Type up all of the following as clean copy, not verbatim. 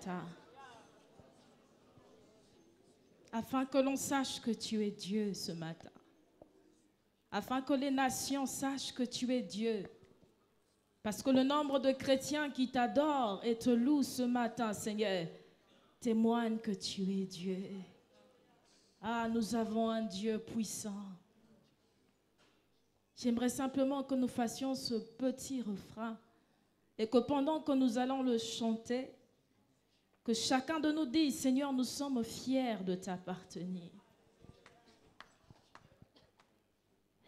matin. Afin que l'on sache que tu es Dieu ce matin. Afin que les nations sachent que tu es Dieu. Parce que le nombre de chrétiens qui t'adorent et te louent ce matin, Seigneur, témoigne que tu es Dieu. Ah, nous avons un Dieu puissant. J'aimerais simplement que nous fassions ce petit refrain et que pendant que nous allons le chanter, que chacun de nous dise, Seigneur, nous sommes fiers de t'appartenir.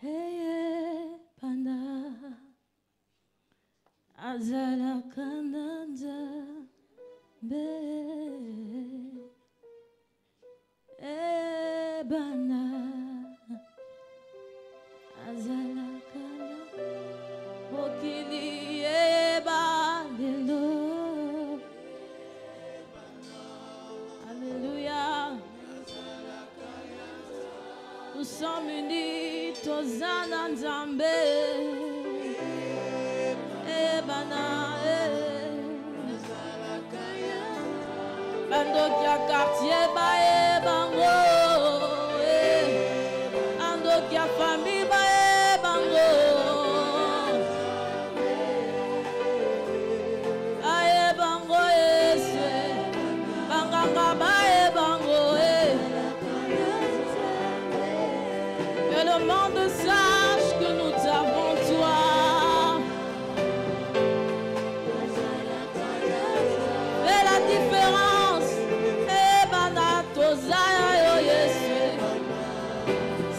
Hey, Pana, Azala Kananda, Be, Hey, Bana, Azala Kananda, Mokili, Eba, Lelo. Alléluia. Nous sommes unis, Tozana Nzambe. Ebana, Bandokia quartier, Bae Bango. Andokia famille, Bae Bango. Ae Bango, Banganga, Bae Bango. Que le monde sache que nous avons toi. Fais la différence.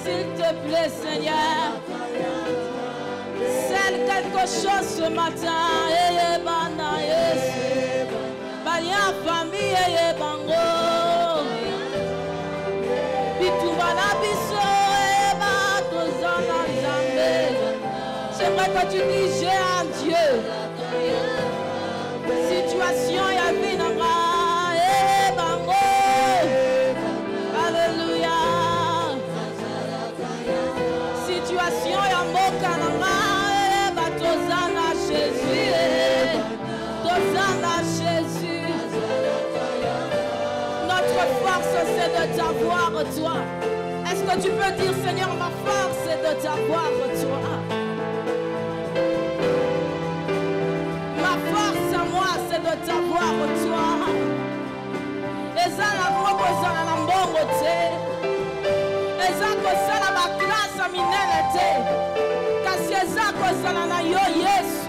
S'il te plaît, Seigneur, scelle quelque chose ce matin. Balia famille, Bango. Bitubana biso, j'aimerais que tu dises, j'ai un Dieu. Situation ya vinanga, Bango. Alléluia. Situation ya mboka nanga, batozana Jésus. Tozana Jésus. Notre force c'est de t'avoir toi. Est-ce que tu peux dire, Seigneur, ma force c'est de t'avoir toi. Ma force à moi c'est de t'avoir toi. Eza la robo eza na mbongo te. Eza kozala ba classe minene te. Kasi eza kozala na yo Yesu.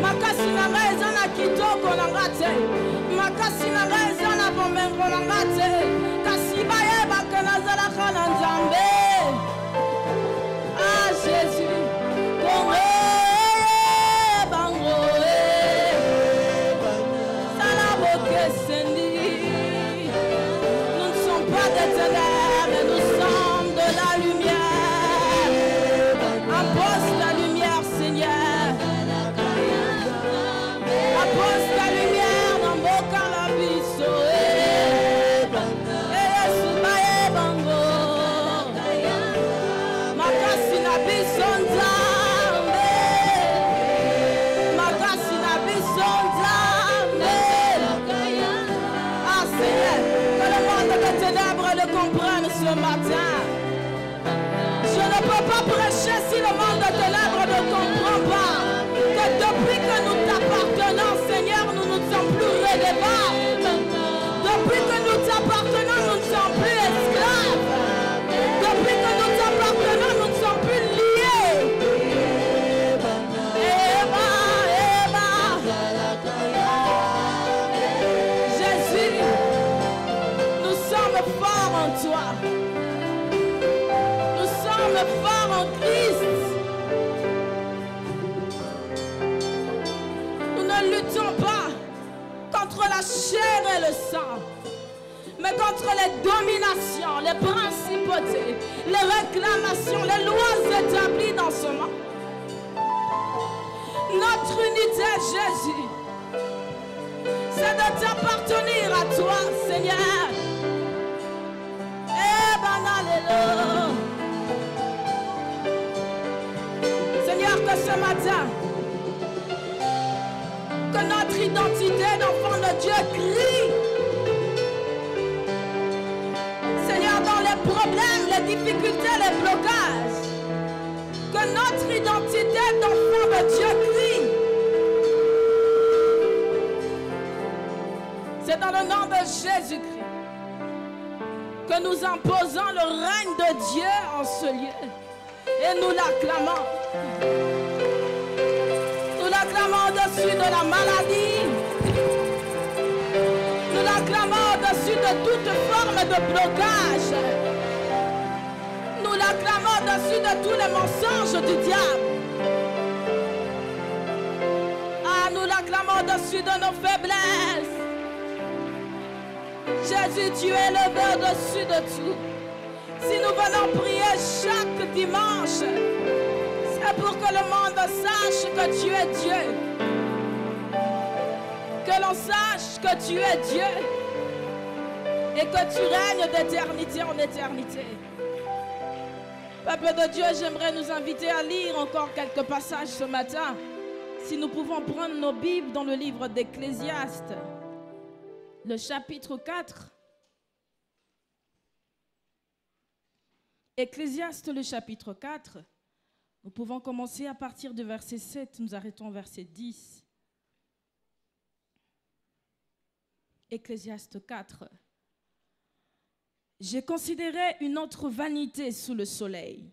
Makasi na nga eza na kitoko na nga te. Makasi na nga eza na bomengo na nga te. Kasi bayebaka nazalaka na Nzambe. Ah Jésus, Kongo Bango Salaboke Sendi. Nous ne sommes pas des ténèbres, mais nous sommes de la lumière. Apporte ta lumière, Seigneur. Apporte ta lumière dans mon calabiso. Comprendre ce matin. Je ne peux pas prêcher si le monde de ténèbres ne comprend pas que depuis que nous t'appartenons, Seigneur, nous ne sommes plus redevables. Depuis que nous t'appartenons, nous ne sommes plus esclaves. Depuis que nous t'appartenons, nous ne sommes plus liés. Jésus, nous sommes forts en toi. Nous sommes forts en Christ. Nous ne luttons pas contre la chair et le sang, mais contre les dominations, les principautés, les réclamations, les lois établies dans ce monde. Notre unité, Jésus, c'est de t'appartenir à toi, Seigneur. Seigneur, que ce matin, que notre identité d'enfant de Dieu difficultés, les blocages, que notre identité d'enfant de Dieu crie. C'est dans le nom de Jésus-Christ que nous imposons le règne de Dieu en ce lieu. Et nous l'acclamons. Nous l'acclamons au-dessus de la maladie. Nous l'acclamons au-dessus de toute forme de blocage. Nous l'acclamons au-dessus de tous les mensonges du diable. Ah, nous l'acclamons au-dessus de nos faiblesses. Jésus, tu es élevé au-dessus de tout. Si nous venons prier chaque dimanche, c'est pour que le monde sache que tu es Dieu. Que l'on sache que tu es Dieu. Et que tu règnes d'éternité en éternité. Peuple de Dieu, j'aimerais nous inviter à lire encore quelques passages ce matin. Si nous pouvons prendre nos Bibles dans le livre d'Ecclésiaste, le chapitre 4. Ecclésiaste, le chapitre 4. Nous pouvons commencer à partir du verset 7. Nous arrêtons au verset 10. Ecclésiaste 4. J'ai considéré une autre vanité sous le soleil.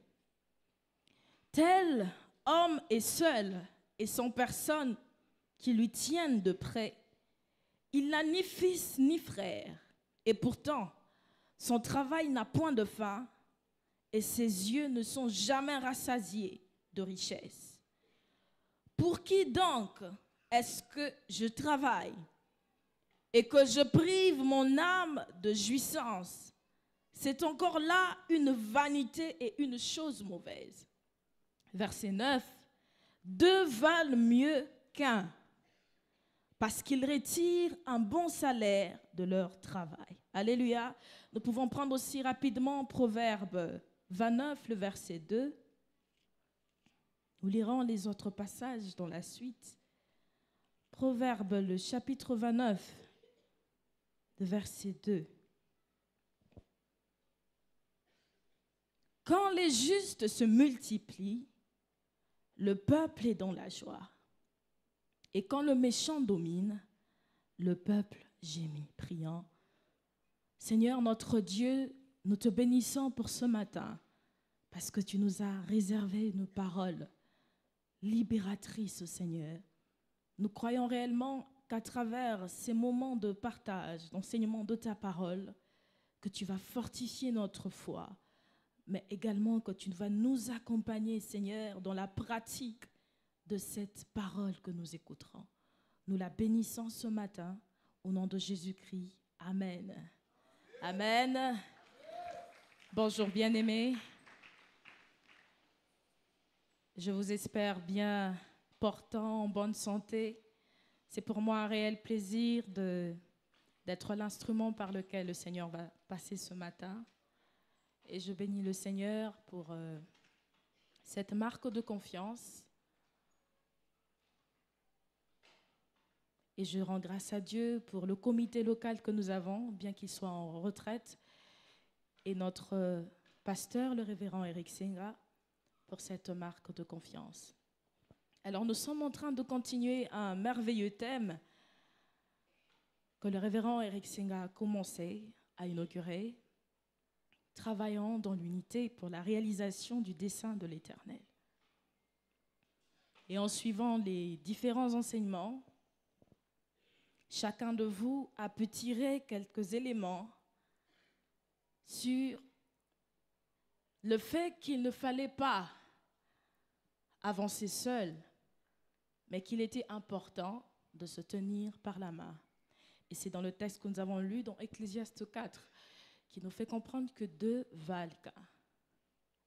Tel homme est seul et sans personne qui lui tienne de près. Il n'a ni fils ni frère, et pourtant, son travail n'a point de fin, et ses yeux ne sont jamais rassasiés de richesse. Pour qui donc est-ce que je travaille et que je prive mon âme de jouissance? C'est encore là une vanité et une chose mauvaise. Verset 9. Deux valent mieux qu'un, parce qu'ils retirent un bon salaire de leur travail. Alléluia. Nous pouvons prendre aussi rapidement Proverbe 29, le verset 2. Nous lirons les autres passages dans la suite. Proverbe, le chapitre 29, le verset 2. Quand les justes se multiplient, le peuple est dans la joie. Et quand le méchant domine, le peuple gémit, priant. Seigneur notre Dieu, nous te bénissons pour ce matin, parce que tu nous as réservé une parole libératrice, Seigneur. Nous croyons réellement qu'à travers ces moments de partage, d'enseignement de ta parole, que tu vas fortifier notre foi, mais également que tu vas nous accompagner, Seigneur, dans la pratique de cette parole que nous écouterons. Nous la bénissons ce matin au nom de Jésus-Christ. Amen. Amen. Bonjour bien-aimés. Je vous espère bien portant, en bonne santé. C'est pour moi un réel plaisir d'être l'instrument par lequel le Seigneur va passer ce matin. Et je bénis le Seigneur pour cette marque de confiance. Et je rends grâce à Dieu pour le comité local que nous avons, bien qu'il soit en retraite, et notre pasteur, le révérend Eric Senga, pour cette marque de confiance. Alors nous sommes en train de continuer un merveilleux thème que le révérend Eric Senga a commencé à inaugurer, travaillant dans l'unité pour la réalisation du dessein de l'Éternel. Et en suivant les différents enseignements, chacun de vous a pu tirer quelques éléments sur le fait qu'il ne fallait pas avancer seul, mais qu'il était important de se tenir par la main. Et c'est dans le texte que nous avons lu dans Ecclésiaste 4 qui nous fait comprendre que deux valent qu'un.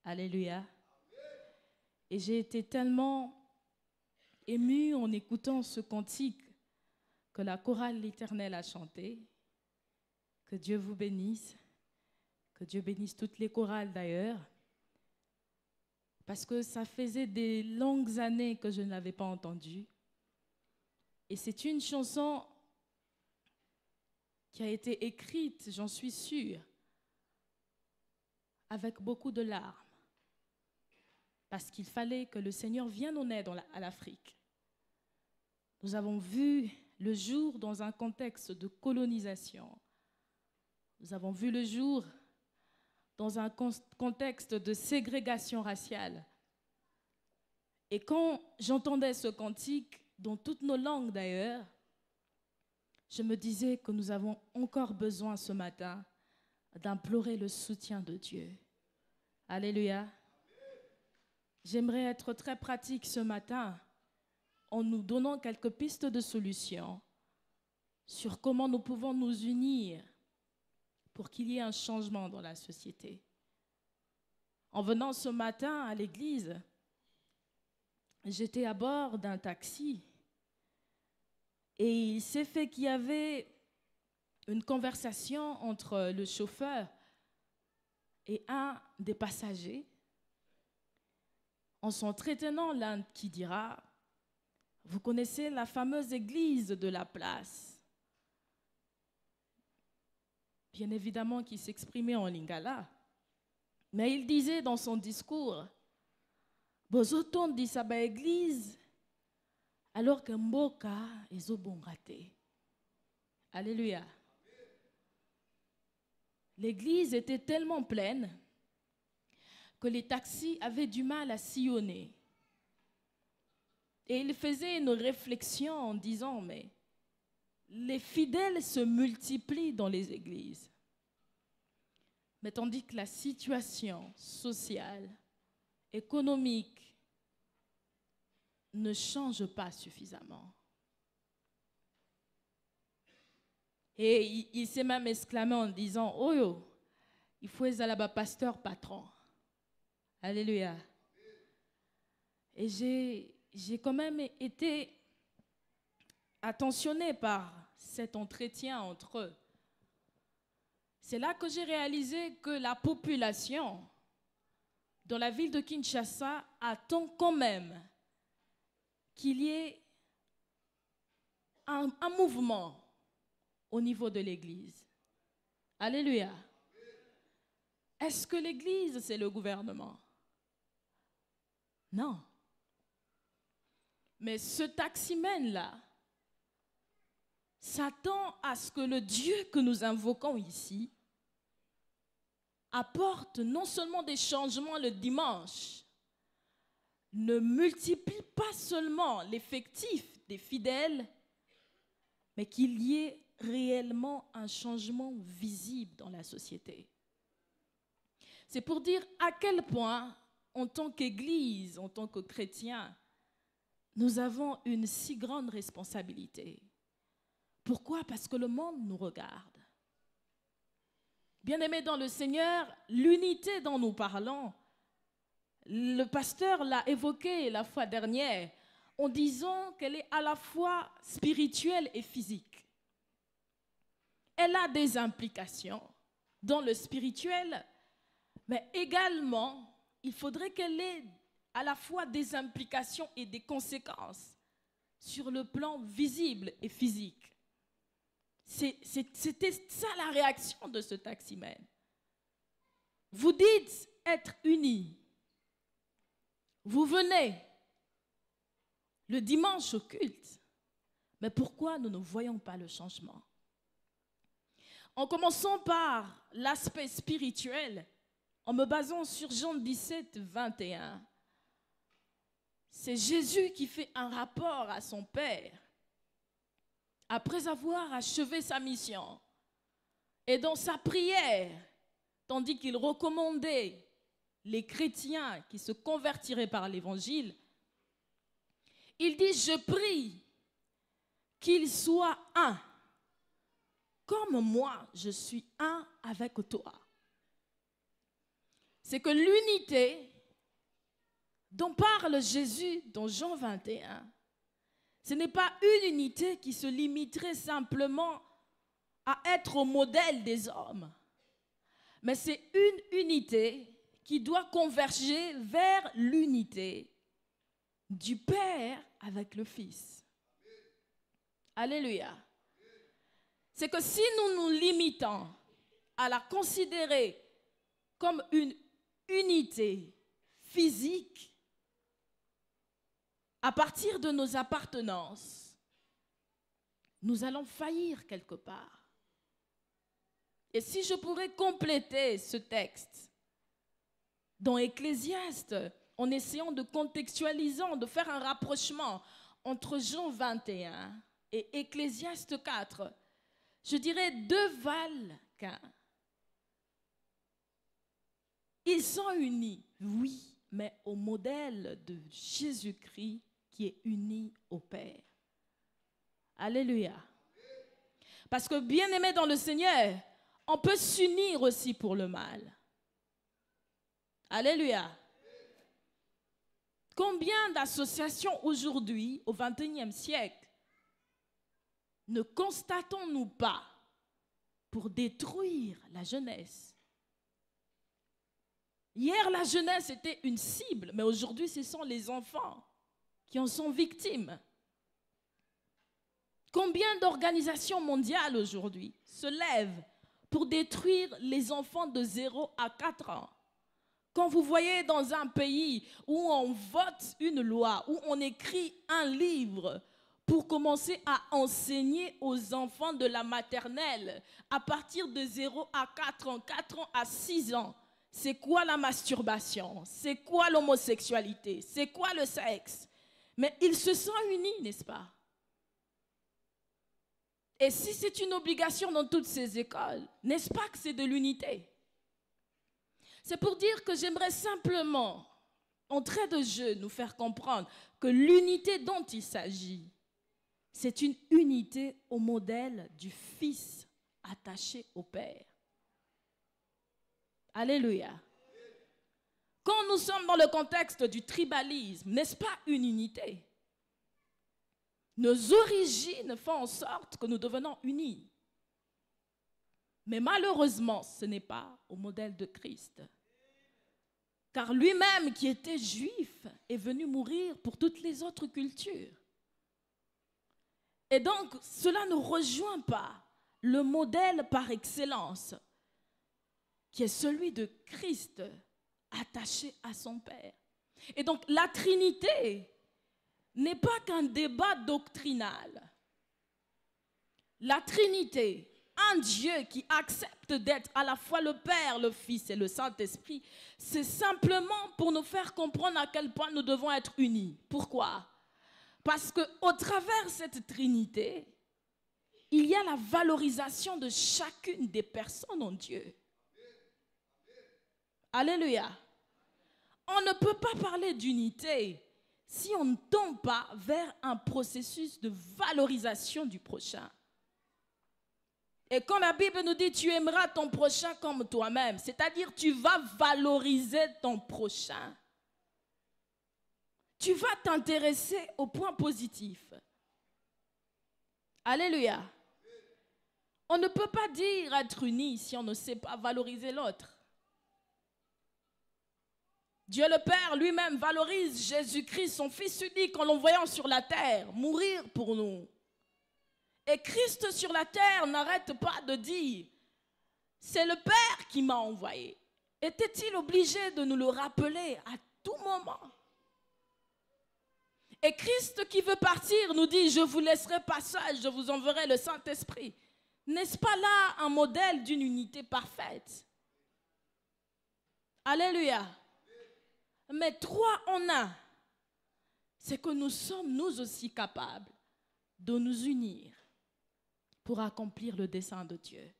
Alléluia. Et j'ai été tellement émue en écoutant ce cantique que la chorale l'Éternel a chanté. Que Dieu vous bénisse. Que Dieu bénisse toutes les chorales d'ailleurs. Parce que ça faisait des longues années que je ne l'avais pas entendue. Et c'est une chanson qui a été écrite, j'en suis sûre, avec beaucoup de larmes, parce qu'il fallait que le Seigneur vienne en aide à l'Afrique. Nous avons vu le jour dans un contexte de colonisation. Nous avons vu le jour dans un contexte de ségrégation raciale. Et quand j'entendais ce cantique, dans toutes nos langues d'ailleurs, je me disais que nous avons encore besoin ce matin d'implorer le soutien de Dieu. Alléluia. J'aimerais être très pratique ce matin en nous donnant quelques pistes de solutions sur comment nous pouvons nous unir pour qu'il y ait un changement dans la société. En venant ce matin à l'église, j'étais à bord d'un taxi et il s'est fait qu'il y avait une conversation entre le chauffeur et un des passagers, en s'entretenant l'un qui dira « Vous connaissez la fameuse église de la place ?» Bien évidemment qu'il s'exprimait en lingala, mais il disait dans son discours « Bozoton dit ça ba église alors que mboka ezobongate. » Alléluia. L'église était tellement pleine que les taxis avaient du mal à sillonner. Et il faisait une réflexion en disant, mais les fidèles se multiplient dans les églises. Mais tandis que la situation sociale, économique ne change pas suffisamment. Et il s'est même exclamé en disant, « Oh yo, il faut être là-bas pasteur patron. » Alléluia. Et j'ai quand même été attentionnée par cet entretien entre eux. C'est là que j'ai réalisé que la population dans la ville de Kinshasa attend quand même qu'il y ait un mouvement au niveau de l'Église. Alléluia. Est-ce que l'Église, c'est le gouvernement? Non. Mais ce taximène-là s'attend à ce que le Dieu que nous invoquons ici apporte non seulement des changements le dimanche, ne multiplie pas seulement l'effectif des fidèles, mais qu'il y ait réellement un changement visible dans la société. C'est pour dire à quel point, en tant qu'Église, en tant que chrétiens, nous avons une si grande responsabilité. Pourquoi? Parce que le monde nous regarde. Bien-aimés dans le Seigneur, l'unité dont nous parlons, le pasteur l'a évoqué la fois dernière en disant qu'elle est à la fois spirituelle et physique. Elle a des implications dans le spirituel, mais également, il faudrait qu'elle ait à la fois des implications et des conséquences sur le plan visible et physique. C'était ça la réaction de ce taximène. Vous dites être unis. Vous venez le dimanche au culte. Mais pourquoi nous ne voyons pas le changement? En commençant par l'aspect spirituel, en me basant sur Jean 17, 21, c'est Jésus qui fait un rapport à son Père après avoir achevé sa mission. Et dans sa prière, tandis qu'il recommandait les chrétiens qui se convertiraient par l'évangile, il dit « Je prie qu'ils soient un, comme moi je suis un avec toi ». C'est que l'unité dont parle Jésus dans Jean 21, ce n'est pas une unité qui se limiterait simplement à être au modèle des hommes, mais c'est une unité qui doit converger vers l'unité du Père avec le Fils. Alléluia. C'est que si nous nous limitons à la considérer comme une unité physique, à partir de nos appartenances, nous allons faillir quelque part. Et si je pourrais compléter ce texte dans Ecclésiaste, en essayant de contextualiser, de faire un rapprochement entre Jean 21 et Ecclésiaste 4, je dirais deux valent qu'un. Ils sont unis, oui, mais au modèle de Jésus-Christ qui est uni au Père. Alléluia. Parce que bien-aimés dans le Seigneur, on peut s'unir aussi pour le mal. Alléluia. Combien d'associations aujourd'hui, au XXIe siècle, ne constatons-nous pas pour détruire la jeunesse? Hier, la jeunesse était une cible, mais aujourd'hui, ce sont les enfants qui en sont victimes. Combien d'organisations mondiales aujourd'hui se lèvent pour détruire les enfants de 0 à 4 ans? Quand vous voyez dans un pays où on vote une loi, où on écrit un livre pour commencer à enseigner aux enfants de la maternelle à partir de 0 à 4 ans, 4 ans à 6 ans, c'est quoi la masturbation? C'est quoi l'homosexualité? C'est quoi le sexe? Mais ils se sont unis, n'est-ce pas? Et si c'est une obligation dans toutes ces écoles, n'est-ce pas que c'est de l'unité? C'est pour dire que j'aimerais simplement, en trait de jeu, nous faire comprendre que l'unité dont il s'agit, c'est une unité au modèle du Fils attaché au Père. Alléluia. Quand nous sommes dans le contexte du tribalisme, n'est-ce pas une unité? Nos origines font en sorte que nous devenons unis. Mais malheureusement, ce n'est pas au modèle de Christ. Car lui-même, qui était juif, est venu mourir pour toutes les autres cultures. Et donc, cela ne rejoint pas le modèle par excellence, qui est celui de Christ attaché à son Père. Et donc, la Trinité n'est pas qu'un débat doctrinal. La Trinité, un Dieu qui accepte d'être à la fois le Père, le Fils et le Saint-Esprit, c'est simplement pour nous faire comprendre à quel point nous devons être unis. Pourquoi? Parce qu'au travers de cette Trinité, il y a la valorisation de chacune des personnes en Dieu. Alléluia. On ne peut pas parler d'unité si on ne tombe pas vers un processus de valorisation du prochain. Et quand la Bible nous dit tu aimeras ton prochain comme toi-même, c'est-à-dire tu vas valoriser ton prochain. Tu vas t'intéresser aux points positifs. Alléluia. On ne peut pas dire être uni si on ne sait pas valoriser l'autre. Dieu le Père lui-même valorise Jésus-Christ, son Fils unique, en l'envoyant sur la terre, mourir pour nous. Et Christ sur la terre n'arrête pas de dire, c'est le Père qui m'a envoyé. Était-il obligé de nous le rappeler à tout moment? Et Christ qui veut partir nous dit, je ne vous laisserai pas seul, je vous enverrai le Saint-Esprit. N'est-ce pas là un modèle d'une unité parfaite? Alléluia. Mais 3 en 1, c'est que nous sommes nous aussi capables de nous unir pour accomplir le dessein de Dieu.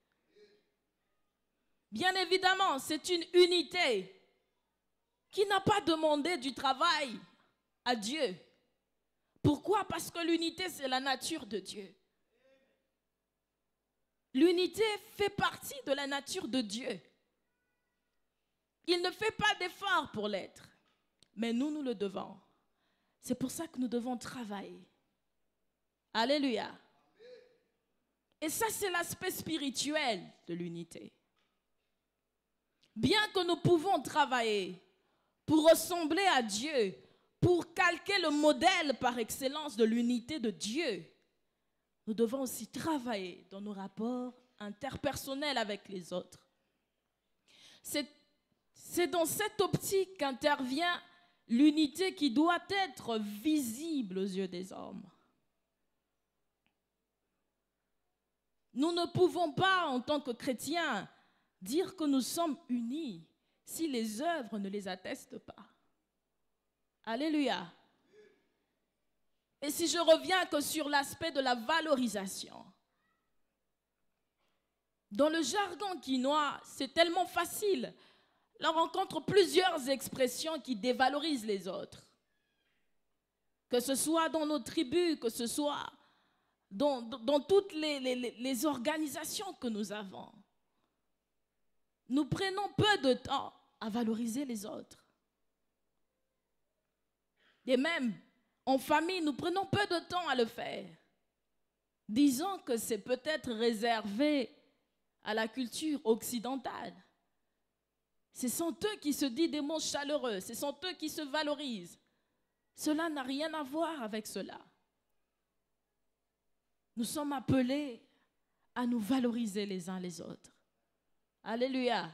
Bien évidemment, c'est une unité qui n'a pas demandé du travail à Dieu. Pourquoi? Parce que l'unité, c'est la nature de Dieu. L'unité fait partie de la nature de Dieu. Il ne fait pas d'effort pour l'être. Mais nous, nous le devons. C'est pour ça que nous devons travailler. Alléluia. Et ça, c'est l'aspect spirituel de l'unité. Bien que nous pouvons travailler pour ressembler à Dieu, pour calquer le modèle par excellence de l'unité de Dieu, nous devons aussi travailler dans nos rapports interpersonnels avec les autres. C'est C'est dans cette optique qu'intervient l'unité qui doit être visible aux yeux des hommes. Nous ne pouvons pas, en tant que chrétiens, dire que nous sommes unis si les œuvres ne les attestent pas. Alléluia. Et si je reviens que sur l'aspect de la valorisation, dans le jargon quinois, c'est tellement facile. On rencontre plusieurs expressions qui dévalorisent les autres. Que ce soit dans nos tribus, que ce soit dans toutes les organisations que nous avons. Nous prenons peu de temps à valoriser les autres. Et même en famille, nous prenons peu de temps à le faire. Disons que c'est peut-être réservé à la culture occidentale. Ce sont eux qui se disent des mots chaleureux, ce sont eux qui se valorisent. Cela n'a rien à voir avec cela. Nous sommes appelés à nous valoriser les uns les autres. Alléluia.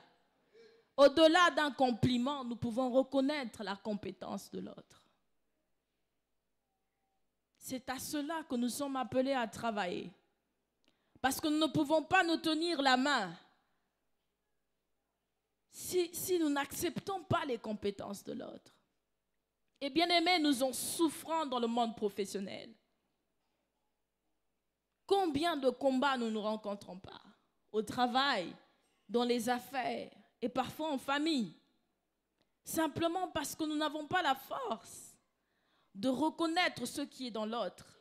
Au-delà d'un compliment, nous pouvons reconnaître la compétence de l'autre. C'est à cela que nous sommes appelés à travailler. Parce que nous ne pouvons pas nous tenir la main si nous n'acceptons pas les compétences de l'autre. Et bien aimés, nous en souffrons dans le monde professionnel. Combien de combats nous ne rencontrons pas au travail, dans les affaires et parfois en famille, simplement parce que nous n'avons pas la force de reconnaître ce qui est dans l'autre.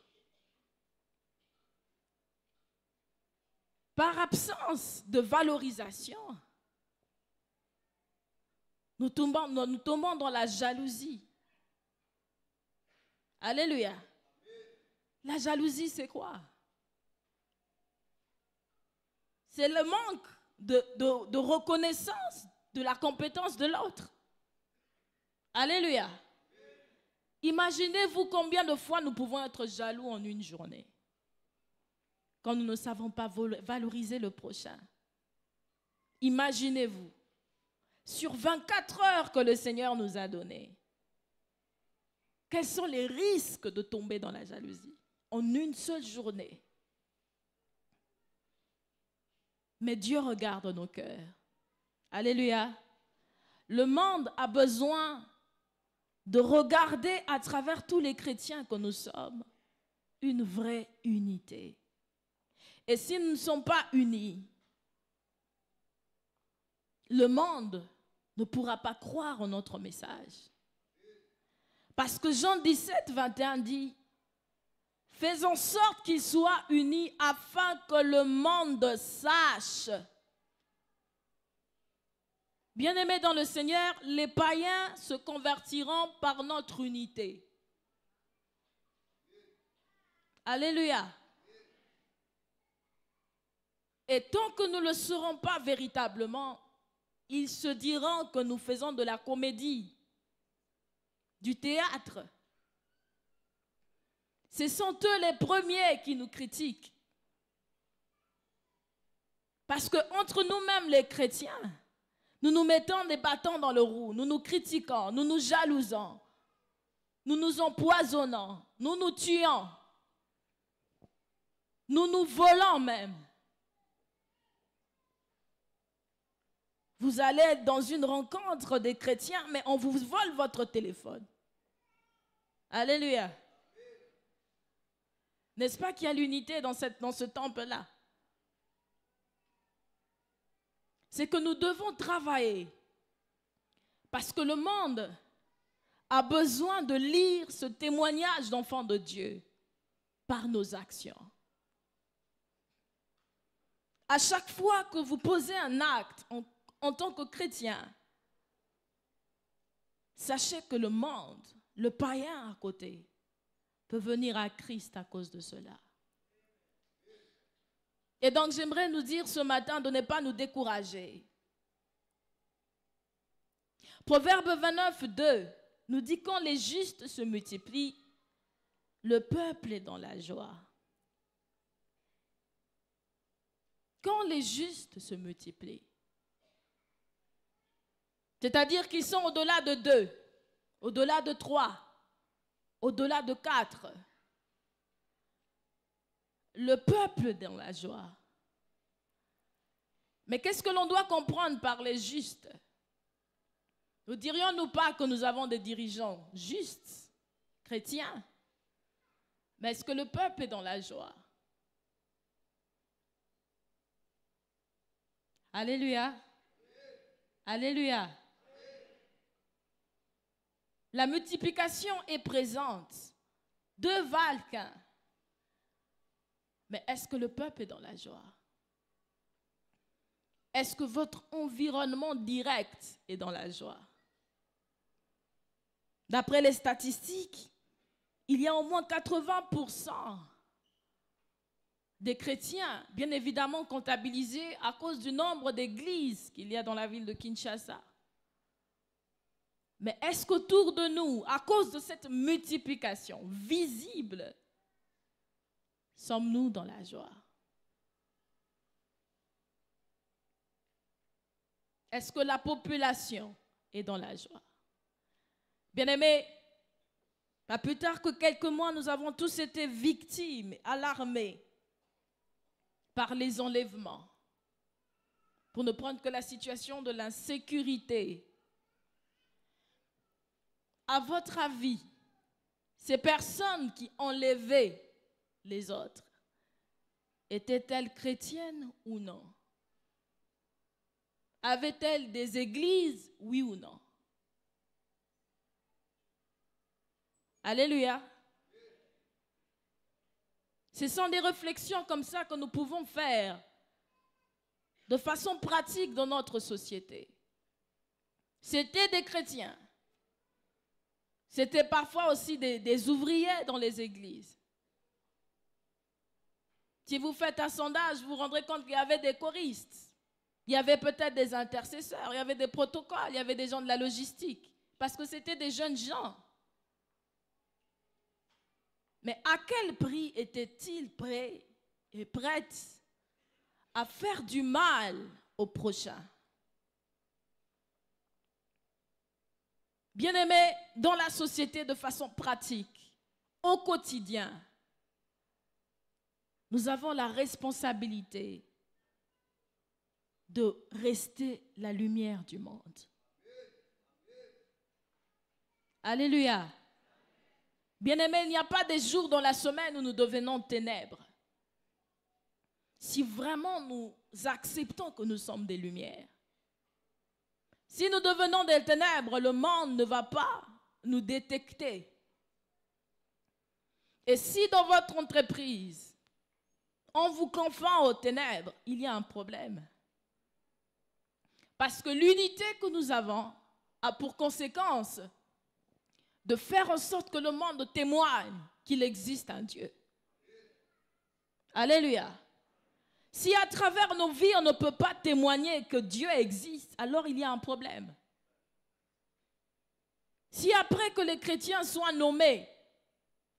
Par absence de valorisation, nous tombons dans la jalousie. Alléluia. La jalousie, c'est quoi? C'est le manque de reconnaissance de la compétence de l'autre. Alléluia. Imaginez-vous combien de fois nous pouvons être jaloux en une journée quand nous ne savons pas valoriser le prochain. Imaginez-vous, sur 24 heures que le Seigneur nous a données, quels sont les risques de tomber dans la jalousie en une seule journée? Mais Dieu regarde nos cœurs. Alléluia. Le monde a besoin de regarder à travers tous les chrétiens que nous sommes une vraie unité. Et si nous ne sommes pas unis, le monde ne pourra pas croire en notre message. Parce que Jean 17, 21 dit, « Fais en sorte qu'ils soient unis afin que le monde sache. » Bien-aimés dans le Seigneur, les païens se convertiront par notre unité. Alléluia. Et tant que nous ne le serons pas véritablement, ils se diront que nous faisons de la comédie, du théâtre. Ce sont eux les premiers qui nous critiquent. Parce qu'entre nous-mêmes les chrétiens, nous nous mettons des bâtons dans le roue, nous nous critiquons, nous nous jalousons, nous nous empoisonnons, nous nous tuons, nous nous volons même. Vous allez dans une rencontre des chrétiens, mais on vous vole votre téléphone. Alléluia. N'est-ce pas qu'il y a l'unité dans ce temple-là? C'est que nous devons travailler. Parce que le monde a besoin de lire ce témoignage d'enfants de Dieu par nos actions. À chaque fois que vous posez un acte en tant que chrétien, sachez que le monde, le païen à côté, peut venir à Christ à cause de cela. Et donc j'aimerais nous dire ce matin de ne pas nous décourager. Proverbe 29, 2 nous dit quand les justes se multiplient, le peuple est dans la joie. Quand les justes se multiplient. C'est-à-dire qu'ils sont au-delà de 2, au-delà de 3, au-delà de 4. Le peuple est dans la joie. Mais qu'est-ce que l'on doit comprendre par les justes? Ne dirions-nous pas que nous avons des dirigeants justes, chrétiens? Mais est-ce que le peuple est dans la joie? Alléluia. Alléluia. La multiplication est présente. 2 valent qu'un. Mais est-ce que le peuple est dans la joie? Est-ce que votre environnement direct est dans la joie? D'après les statistiques, il y a au moins 80% des chrétiens, bien évidemment comptabilisés à cause du nombre d'églises qu'il y a dans la ville de Kinshasa. Mais est-ce qu'autour de nous, à cause de cette multiplication visible, sommes-nous dans la joie? Est-ce que la population est dans la joie? Bien-aimés, pas plus tard que quelques mois, nous avons tous été victimes, alarmés par les enlèvements. Pour ne prendre que la situation de l'insécurité. À votre avis, ces personnes qui enlevaient les autres, étaient-elles chrétiennes ou non? Avaient-elles des églises, oui ou non? Alléluia. Ce sont des réflexions comme ça que nous pouvons faire de façon pratique dans notre société. C'était des chrétiens. C'était parfois aussi des ouvriers dans les églises. Si vous faites un sondage, vous vous rendrez compte qu'il y avait des choristes. Il y avait peut-être des intercesseurs, il y avait des protocoles, il y avait des gens de la logistique. Parce que c'était des jeunes gens. Mais à quel prix étaient-ils prêts et prêtes à faire du mal au prochain? Bien-aimés, dans la société de façon pratique, au quotidien, nous avons la responsabilité de rester la lumière du monde. Alléluia. Bien-aimés, il n'y a pas des jours dans la semaine où nous devenons ténèbres. Si vraiment nous acceptons que nous sommes des lumières. Si nous devenons des ténèbres, le monde ne va pas nous détecter. Et si dans votre entreprise, on vous confond aux ténèbres, il y a un problème. Parce que l'unité que nous avons a pour conséquence de faire en sorte que le monde témoigne qu'il existe un Dieu. Alléluia. Si à travers nos vies, on ne peut pas témoigner que Dieu existe, alors il y a un problème. Si après que les chrétiens soient nommés,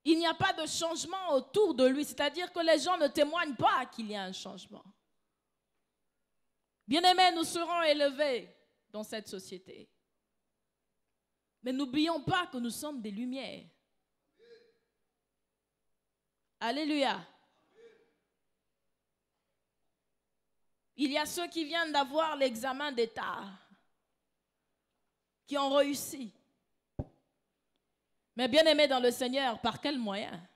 il n'y a pas de changement autour de lui, c'est-à-dire que les gens ne témoignent pas qu'il y a un changement. Bien-aimés, nous serons élevés dans cette société. Mais n'oublions pas que nous sommes des lumières. Alléluia. Il y a ceux qui viennent d'avoir l'examen d'État, qui ont réussi. Mais bien aimés dans le Seigneur, par quel moyen?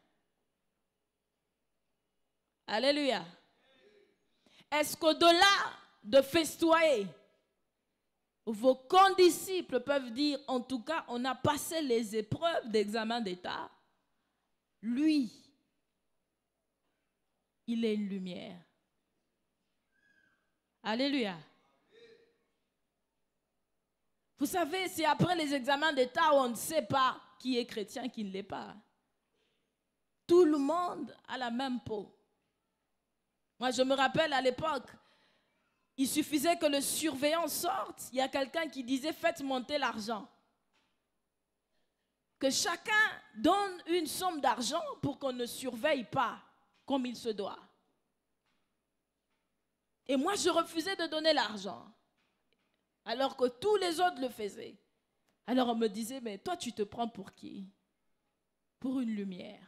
Alléluia. Est-ce qu'au-delà de festoyer, vos condisciples peuvent dire, en tout cas, on a passé les épreuves d'examen d'État. Lui, il est une lumière. Alléluia. Vous savez, c'est après les examens d'État où on ne sait pas qui est chrétien, qui ne l'est pas. Tout le monde a la même peau. Moi, je me rappelle à l'époque, il suffisait que le surveillant sorte. Il y a quelqu'un qui disait, faites monter l'argent. Que chacun donne une somme d'argent pour qu'on ne surveille pas comme il se doit. Et moi, je refusais de donner l'argent. alors que tous les autres le faisaient. Alors on me disait, mais toi tu te prends pour qui? Pour une lumière.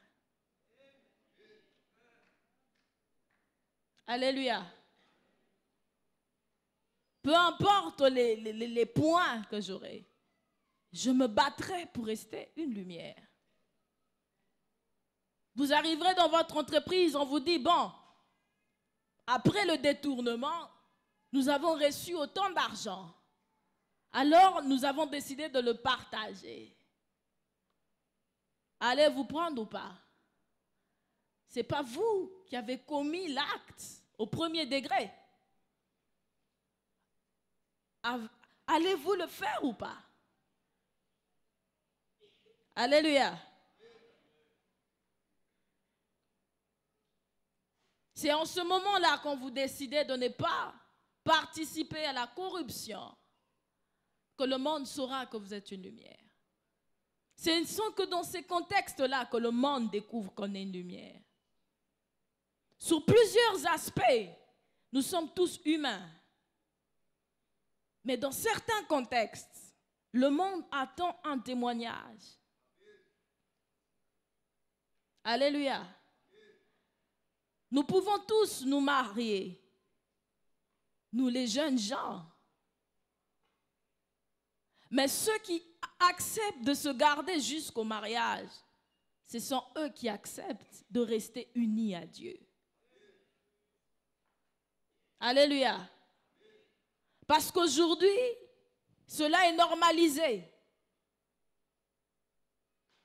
Alléluia. Peu importe les points que j'aurai, je me battrai pour rester une lumière. Vous arriverez dans votre entreprise, on vous dit, bon, après le détournement, nous avons reçu autant d'argent. Alors, nous avons décidé de le partager. Allez vous prendre ou pas? Ce n'est pas vous qui avez commis l'acte au premier degré. Allez-vous le faire ou pas? Alléluia. C'est en ce moment-là qu'on vous décidez de ne pas participer à la corruption que le monde saura que vous êtes une lumière. Ce ne sont que dans ces contextes-là que le monde découvre qu'on est une lumière. Sur plusieurs aspects, nous sommes tous humains. Mais dans certains contextes, le monde attend un témoignage. Alléluia. Nous pouvons tous nous marier, nous les jeunes gens. Mais ceux qui acceptent de se garder jusqu'au mariage, ce sont eux qui acceptent de rester unis à Dieu. Alléluia. Parce qu'aujourd'hui, cela est normalisé.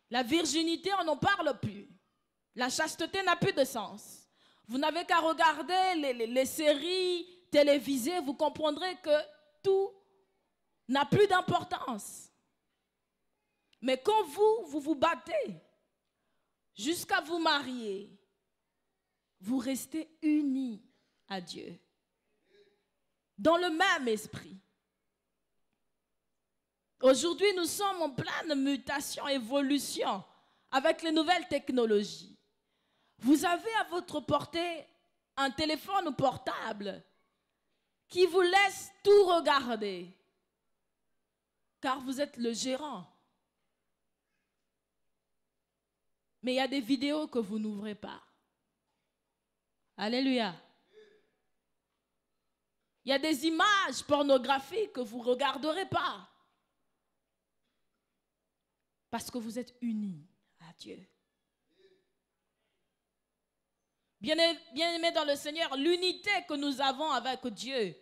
La virginité, on n'en parle plus. La chasteté n'a plus de sens. Vous n'avez qu'à regarder les séries télévisées, vous comprendrez que tout n'a plus d'importance. Mais quand vous vous battez jusqu'à vous marier, vous restez unis à Dieu. Dans le même esprit. Aujourd'hui, nous sommes en pleine mutation, évolution avec les nouvelles technologies. Vous avez à votre portée un téléphone portable qui vous laisse tout regarder, car vous êtes le gérant. Mais il y a des vidéos que vous n'ouvrez pas. Alléluia. Il y a des images pornographiques que vous ne regarderez pas. Parce que vous êtes unis à Dieu. Bien-aimés dans le Seigneur, l'unité que nous avons avec Dieu,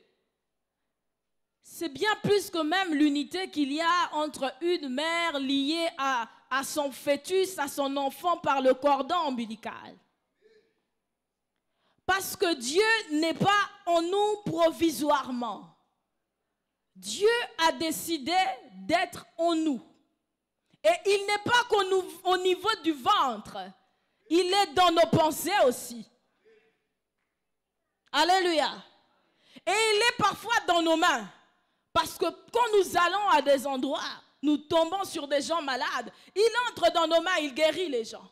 c'est bien plus que même l'unité qu'il y a entre une mère liée à son fœtus, à son enfant par le cordon ombilical. Parce que Dieu n'est pas en nous provisoirement. Dieu a décidé d'être en nous. Et il n'est pas qu'au niveau du ventre. Il est dans nos pensées aussi. Alléluia. Et il est parfois dans nos mains. Parce que quand nous allons à des endroits, nous tombons sur des gens malades. Il entre dans nos mains, il guérit les gens.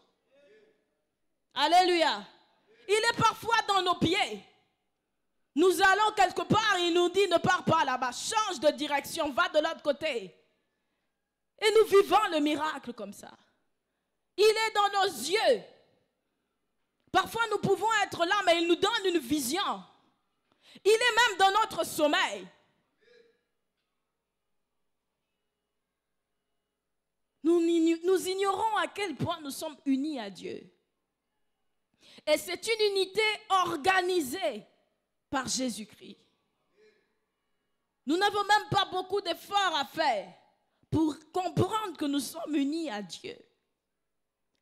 Alléluia. Il est parfois dans nos pieds. Nous allons quelque part, il nous dit ne pars pas là-bas, change de direction, va de l'autre côté. Et nous vivons le miracle comme ça. Il est dans nos yeux. Parfois nous pouvons être là, mais il nous donne une vision. Il est même dans notre sommeil. Nous ignorons à quel point nous sommes unis à Dieu. Et c'est une unité organisée par Jésus-Christ. Nous n'avons même pas beaucoup d'efforts à faire pour comprendre que nous sommes unis à Dieu.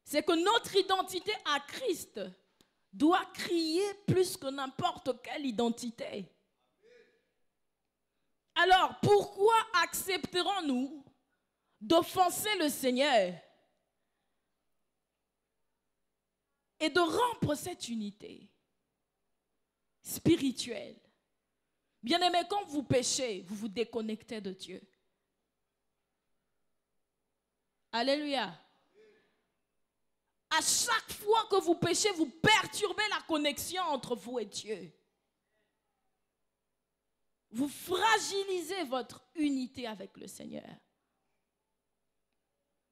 C'est que notre identité à Christ doit crier plus que n'importe quelle identité. Alors, pourquoi accepterons-nous d'offenser le Seigneur et de rompre cette unité spirituelle? Bien-aimés, quand vous péchez, vous vous déconnectez de Dieu. Alléluia. À chaque fois que vous péchez, vous perturbez la connexion entre vous et Dieu. vous fragilisez votre unité avec le Seigneur.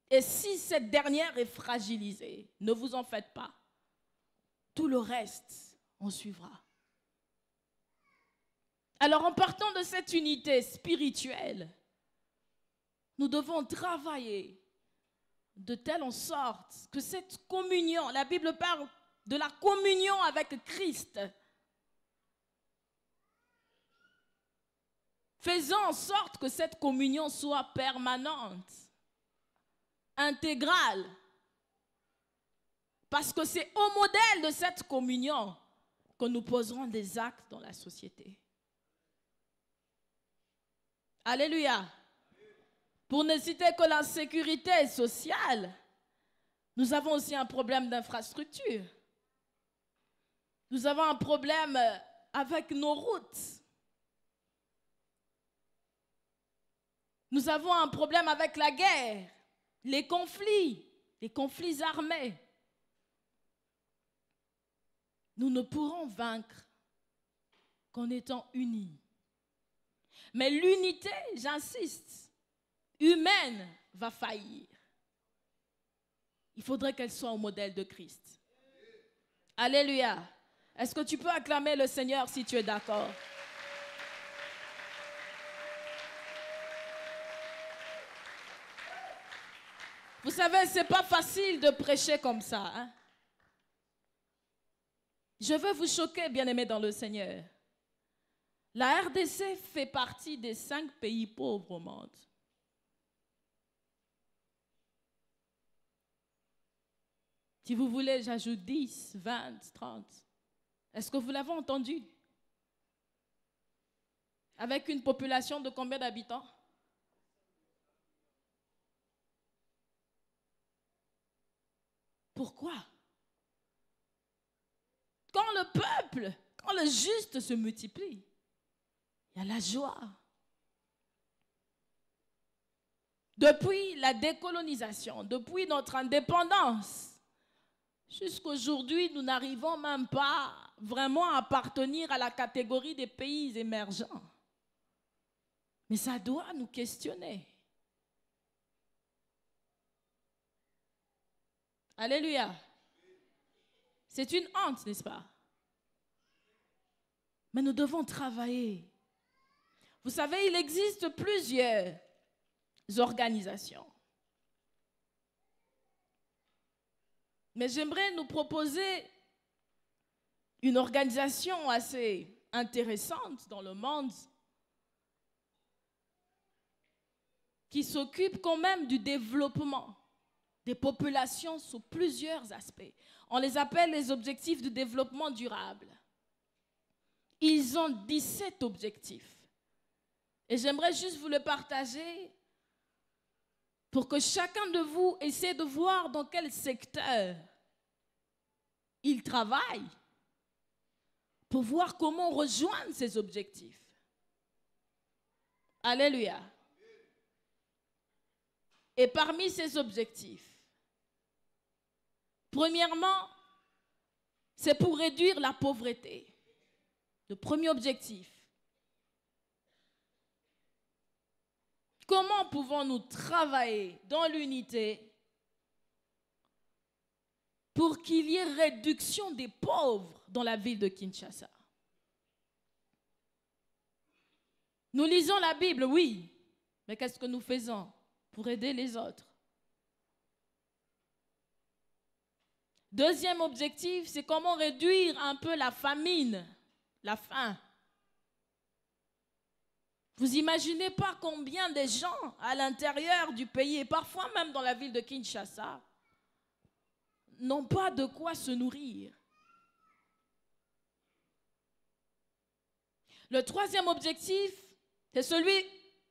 Et si cette dernière est fragilisée, ne vous en faites pas. Tout le reste, on suivra. Alors en partant de cette unité spirituelle, nous devons travailler de telle en sorte que cette communion, la Bible parle de la communion avec Christ, faisant en sorte que cette communion soit permanente, intégrale, parce que c'est au modèle de cette communion que nous poserons des actes dans la société. Alléluia. Pour ne citer que la sécurité sociale, nous avons aussi un problème d'infrastructure. Nous avons un problème avec nos routes. Nous avons un problème avec la guerre, les conflits armés. Nous ne pourrons vaincre qu'en étant unis. Mais l'unité, j'insiste, humaine va faillir. Il faudrait qu'elle soit au modèle de Christ. Alléluia. Est-ce que tu peux acclamer le Seigneur si tu es d'accord? Vous savez, ce n'est pas facile de prêcher comme ça. Hein? Je veux vous choquer, bien-aimés dans le Seigneur. La RDC fait partie des 5 pays pauvres au monde. Si vous voulez, j'ajoute 10, 20, 30. Est-ce que vous l'avez entendu? Avec une population de combien d'habitants? Pourquoi? Quand le peuple, quand le juste se multiplie, il y a la joie. Depuis la décolonisation, depuis notre indépendance, jusqu'à aujourd'hui, nous n'arrivons même pas vraiment à appartenir à la catégorie des pays émergents. Mais ça doit nous questionner. Alléluia. C'est une honte, n'est-ce pas? Mais nous devons travailler. Vous savez, il existe plusieurs organisations. Mais j'aimerais nous proposer une organisation assez intéressante dans le monde qui s'occupe quand même du développement des populations sous plusieurs aspects. On les appelle les objectifs de développement durable. Ils ont 17 objectifs. Et j'aimerais juste vous le partager pour que chacun de vous essaie de voir dans quel secteur il travaille pour voir comment rejoindre ces objectifs. Alléluia. Et parmi ces objectifs, premièrement, c'est pour réduire la pauvreté. Le premier objectif. Comment pouvons-nous travailler dans l'unité pour qu'il y ait réduction des pauvres dans la ville de Kinshasa? Nous lisons la Bible, oui, mais qu'est-ce que nous faisons pour aider les autres? Deuxième objectif, c'est comment réduire un peu la famine, la faim. Vous imaginez pas combien de gens à l'intérieur du pays, et parfois même dans la ville de Kinshasa, n'ont pas de quoi se nourrir. Le troisième objectif, c'est celui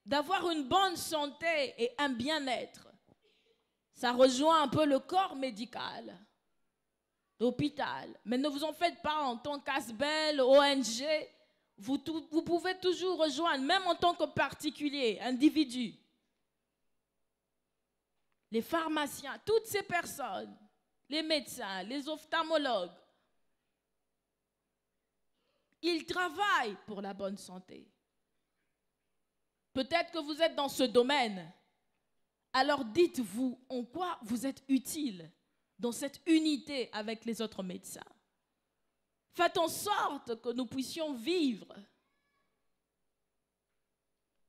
d'avoir une bonne santé et un bien-être. Ça rejoint un peu le corps médical, l'hôpital. Mais ne vous en faites pas en tant qu'ASBEL, ONG. Vous pouvez toujours rejoindre, même en tant que particulier, individu. Les pharmaciens, toutes ces personnes, les médecins, les ophtalmologues, ils travaillent pour la bonne santé. Peut-être que vous êtes dans ce domaine. Alors dites-vous en quoi vous êtes utile dans cette unité avec les autres médecins. Faites en sorte que nous puissions vivre.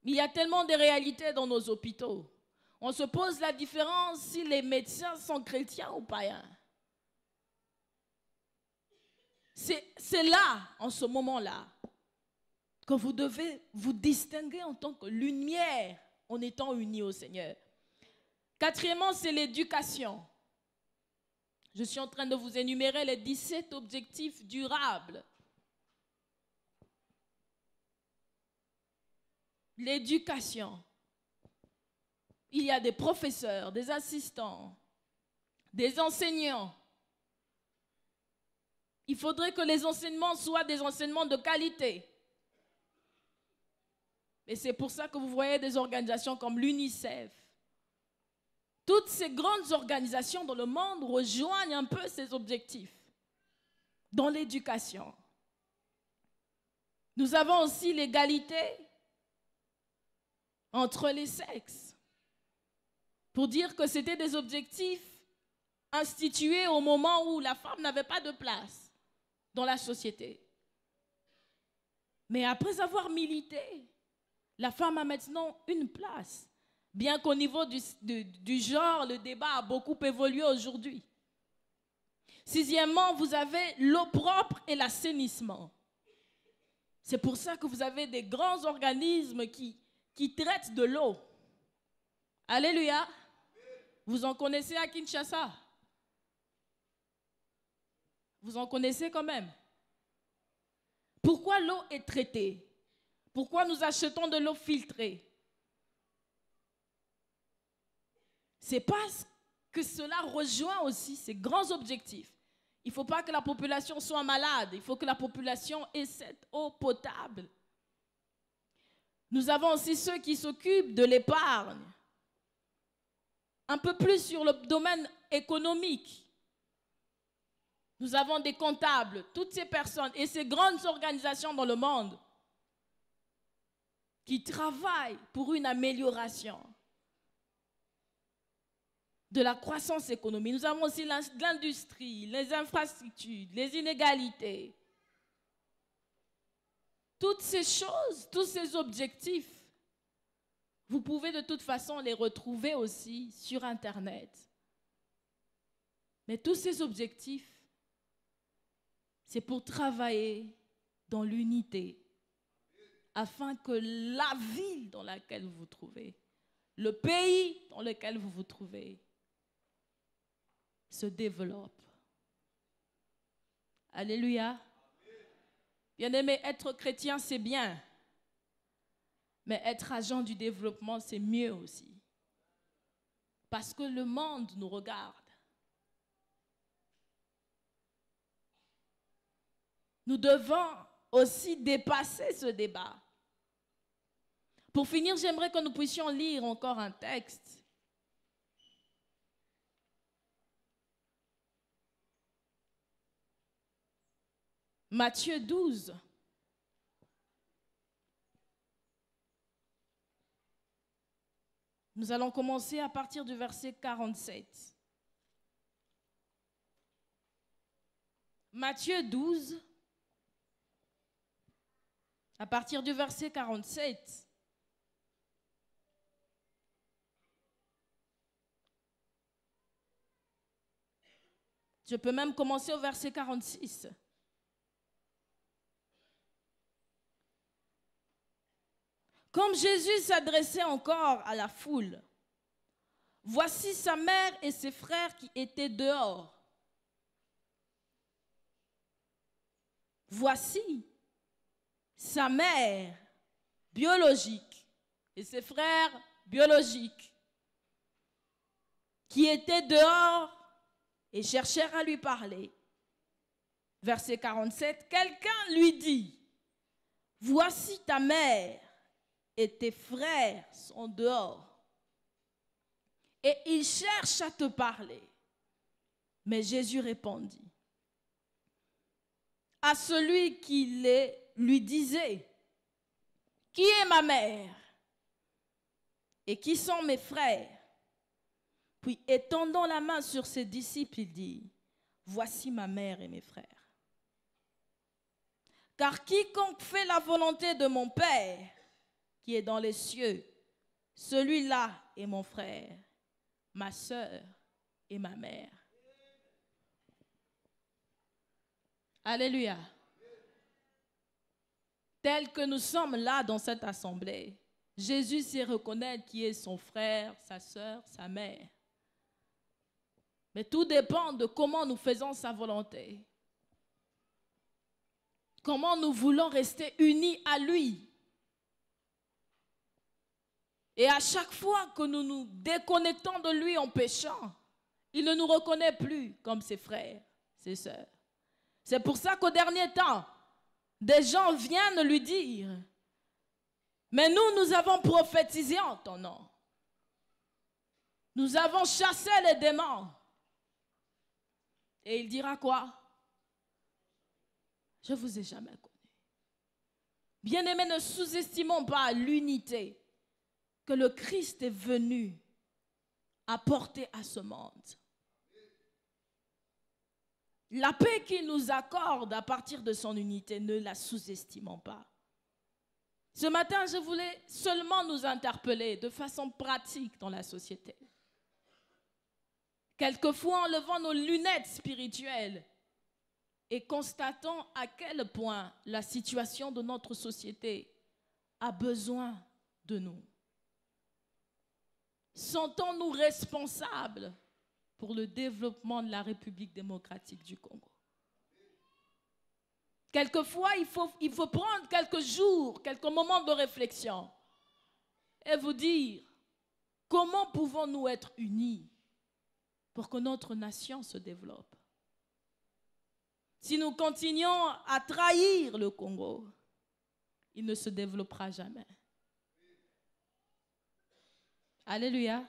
Il y a tellement de réalités dans nos hôpitaux. On se pose la différence si les médecins sont chrétiens ou païens. C'est là, en ce moment-là, que vous devez vous distinguer en tant que lumière en étant unis au Seigneur. Quatrièmement, c'est l'éducation. Je suis en train de vous énumérer les 17 objectifs durables. L'éducation. Il y a des professeurs, des assistants, des enseignants. Il faudrait que les enseignements soient des enseignements de qualité. Et c'est pour ça que vous voyez des organisations comme l'UNICEF. Toutes ces grandes organisations dans le monde rejoignent un peu ces objectifs dans l'éducation. Nous avons aussi l'égalité entre les sexes, pour dire que c'était des objectifs institués au moment où la femme n'avait pas de place dans la société. Mais après avoir milité, la femme a maintenant une place. Bien qu'au niveau du genre, le débat a beaucoup évolué aujourd'hui. Sixièmement, vous avez l'eau propre et l'assainissement. C'est pour ça que vous avez des grands organismes qui traitent de l'eau. Alléluia. Vous en connaissez à Kinshasa? Vous en connaissez quand même? Pourquoi l'eau est traitée? Pourquoi nous achetons de l'eau filtrée? C'est parce que cela rejoint aussi ces grands objectifs. Il ne faut pas que la population soit malade. Il faut que la population ait cette eau potable. Nous avons aussi ceux qui s'occupent de l'épargne. Un peu plus sur le domaine économique. Nous avons des comptables, toutes ces personnes et ces grandes organisations dans le monde qui travaillent pour une amélioration de la croissance économique. Nous avons aussi l'industrie, les infrastructures, les inégalités. Toutes ces choses, tous ces objectifs, vous pouvez de toute façon les retrouver aussi sur Internet. Mais tous ces objectifs, c'est pour travailler dans l'unité, afin que la ville dans laquelle vous vous trouvez, le pays dans lequel vous vous trouvez, se développe. Alléluia. Bien-aimé, être chrétien, c'est bien. Mais être agent du développement, c'est mieux aussi. Parce que le monde nous regarde. Nous devons aussi dépasser ce débat. Pour finir, j'aimerais que nous puissions lire encore un texte. Matthieu 12. Nous allons commencer à partir du verset 47. Matthieu 12, à partir du verset 47. Je peux même commencer au verset 46. Comme Jésus s'adressait encore à la foule, voici sa mère et ses frères qui étaient dehors. Voici sa mère biologique et ses frères biologiques qui étaient dehors et cherchèrent à lui parler. Verset 47, quelqu'un lui dit, voici ta mère et tes frères sont dehors et ils cherchent à te parler. Mais Jésus répondit à celui qui lui disait, qui est ma mère Et qui sont mes frères? Puis étendant la main sur ses disciples, il dit, voici ma mère et mes frères. Car quiconque fait la volonté de mon Père, qui est dans les cieux, celui-là est mon frère, ma sœur et ma mère. Alléluia. Tel que nous sommes là dans cette assemblée, Jésus sait reconnaître qui est son frère, sa sœur, sa mère. Mais tout dépend de comment nous faisons sa volonté. Comment nous voulons rester unis à lui. Et à chaque fois que nous nous déconnectons de lui en péchant, il ne nous reconnaît plus comme ses frères, ses sœurs. C'est pour ça qu'au dernier temps, des gens viennent lui dire, mais nous avons prophétisé en ton nom. Nous avons chassé les démons. Et il dira quoi? Je ne vous ai jamais connu. Bien-aimés, ne sous-estimons pas l'unité que le Christ est venu apporter à ce monde. La paix qu'il nous accorde à partir de son unité, ne la sous-estimons pas. Ce matin, je voulais seulement nous interpeller de façon pratique dans la société. Quelquefois, en levant nos lunettes spirituelles et constatant à quel point la situation de notre société a besoin de nous. Sentons-nous responsables pour le développement de la République démocratique du Congo. Quelquefois, il faut prendre quelques jours, quelques moments de réflexion et vous dire comment pouvons-nous être unis pour que notre nation se développe. Si nous continuons à trahir le Congo, il ne se développera jamais. Alléluia.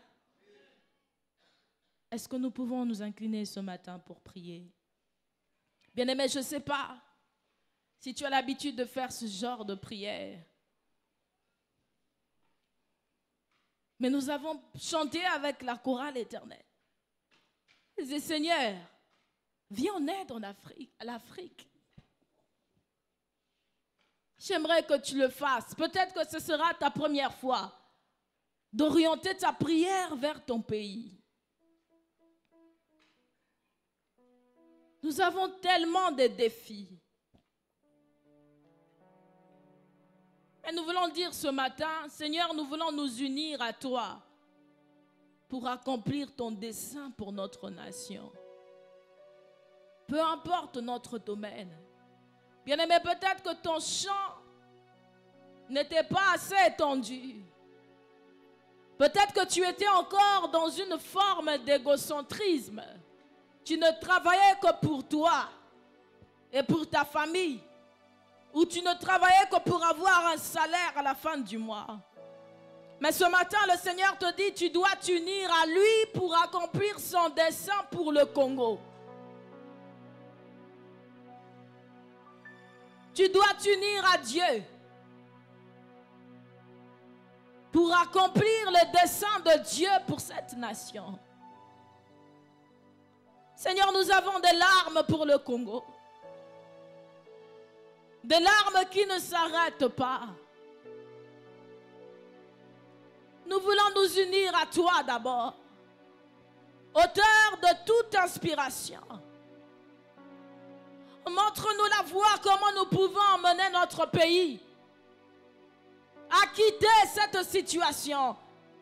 Est-ce que nous pouvons nous incliner ce matin pour prier? Bien-aimé, je ne sais pas si tu as l'habitude de faire ce genre de prière. Mais nous avons chanté avec la chorale éternelle. Je disais, Seigneur, viens en aide à l'Afrique. J'aimerais que tu le fasses. Peut-être que ce sera ta première fois d'orienter ta prière vers ton pays. Nous avons tellement de défis. Et nous voulons dire ce matin, Seigneur, nous voulons nous unir à toi pour accomplir ton dessein pour notre nation. Peu importe notre domaine. Bien-aimé, peut-être que ton champ n'était pas assez étendu. Peut-être que tu étais encore dans une forme d'égocentrisme. Tu ne travaillais que pour toi et pour ta famille. Ou tu ne travaillais que pour avoir un salaire à la fin du mois. Mais ce matin, le Seigneur te dit, tu dois t'unir à lui pour accomplir son dessein pour le Congo. Tu dois t'unir à Dieu pour accomplir le dessein de Dieu pour cette nation. Seigneur, nous avons des larmes pour le Congo. Des larmes qui ne s'arrêtent pas. Nous voulons nous unir à toi d'abord, auteur de toute inspiration. Montre-nous la voie, comment nous pouvons emmener notre pays à quitter cette situation,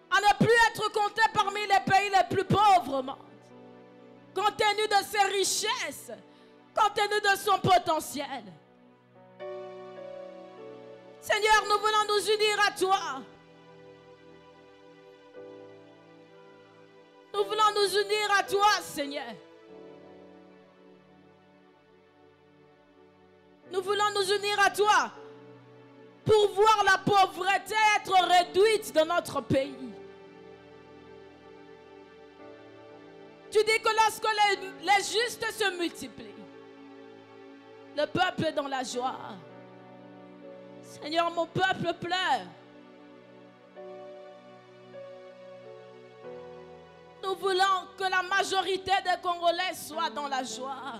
à ne plus être compté parmi les pays les plus pauvres au monde, compte tenu de ses richesses, compte tenu de son potentiel. Seigneur, nous voulons nous unir à toi. Nous voulons nous unir à toi, Seigneur. Nous voulons nous unir à toi pour voir la pauvreté être réduite dans notre pays. Tu dis que lorsque les justes se multiplient, le peuple est dans la joie. Seigneur, mon peuple pleure. Nous voulons que la majorité des Congolais soient dans la joie.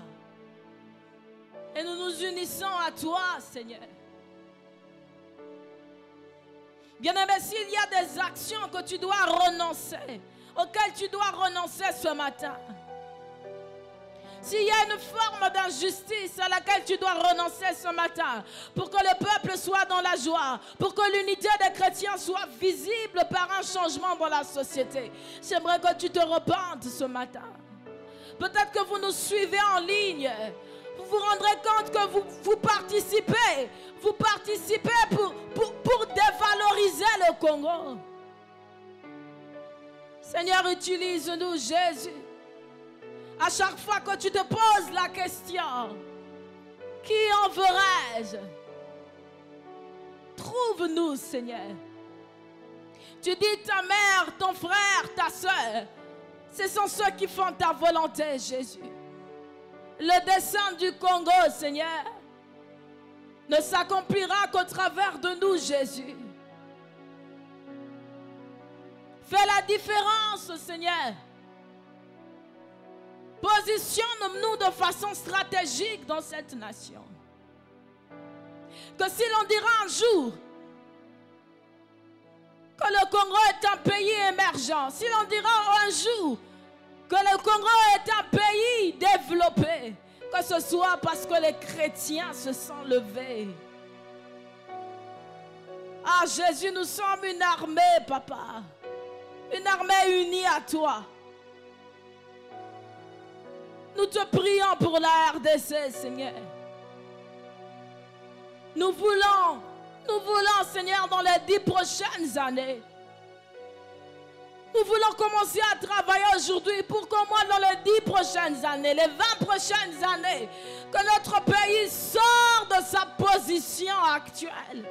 Et nous nous unissons à toi, Seigneur. Bien-aimé, s'il y a des actions que tu dois renoncer, auxquelles tu dois renoncer ce matin, s'il y a une forme d'injustice à laquelle tu dois renoncer ce matin, pour que le peuple soit dans la joie, pour que l'unité des chrétiens soit visible par un changement dans la société, j'aimerais que tu te repentes ce matin. Peut-être que vous nous suivez en ligne. Vous vous rendrez compte que vous participez pour dévaloriser le Congo. Seigneur, utilise-nous, Jésus. À chaque fois que tu te poses la question, qui enverrai-je? Trouve-nous, Seigneur. Tu dis ta mère, ton frère, ta soeur, ce sont ceux qui font ta volonté, Jésus. Le dessein du Congo, Seigneur, ne s'accomplira qu'au travers de nous, Jésus. Fais la différence, Seigneur. Positionne-nous de façon stratégique dans cette nation. Que si l'on dira un jour que le Congo est un pays émergent, si l'on dira un jour que le Congo est un pays développé, que ce soit parce que les chrétiens se sont levés. Ah Jésus, nous sommes une armée, papa. Une armée unie à toi. Nous te prions pour la RDC, Seigneur. Nous voulons, Seigneur, dans les 10 prochaines années, nous voulons commencer à travailler aujourd'hui pour qu'au moins dans les 10 prochaines années, les 20 prochaines années, que notre pays sorte de sa position actuelle.